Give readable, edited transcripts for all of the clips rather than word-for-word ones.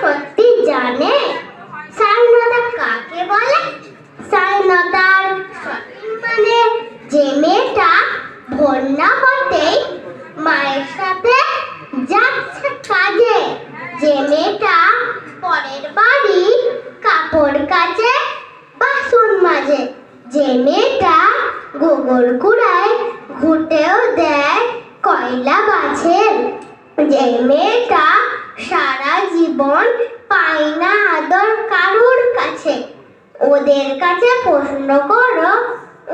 সত্যি জানে স্বাধীনতা কাকে বলে? স্বাধীনতার সঠিক মানে যে মেয়েটা ভোর না হতেই মায়ের সাথে যাচ্ছে কাজে, যে মেয়েটা পরের বাড়ি কাপড় কাচে, বাসন মাজে, যে মেয়েটা গোবর কুড়ায় ঘুঁটেও দেয় কয়লা গাছের, যে মেয়েটা সারা জীবন পায় না আদর কারুর কাছে। ওদের কাছে প্রশ্ন করো,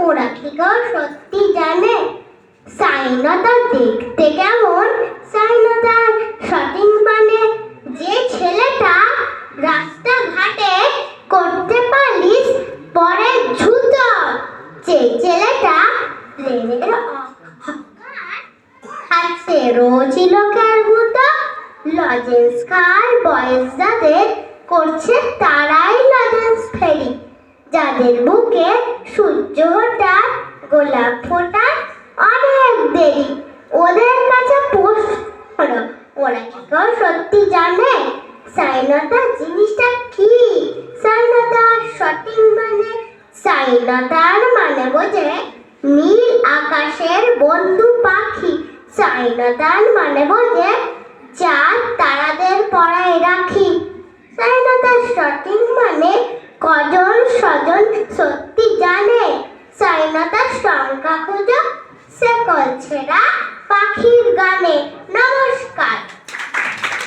ওরা কি সত্যি জানে স্বাধীনতা দেখতে কেমন? স্বাধীনতার সঠিক মানে যে ছেলেটা রাস্তাঘাটে করতে পারিস পরে জুতো, যে ছেলেটা প্লেনের খাচ্ছে রোজ লোকের মতো, লজেন্স খায় বয়স যাদের করছে তারাই লজেন্স ফেরি, যাদের বুকে সূর্য ওঠা গোলাপ ফোটা অনেক দেরি। ওদের কাছে প্রশ্ন, ওরা কি সত্যি জানে স্বাধীনতা জিনিসটা কি? স্বাধীনতার সঠিক মানে স্বাধীনতার মানে বোঝে নীল আকাশের বন্ধু পাখি, স্বাধীনতার মানে বোঝে চাঁদ তারাদের পড়ায় রাখি।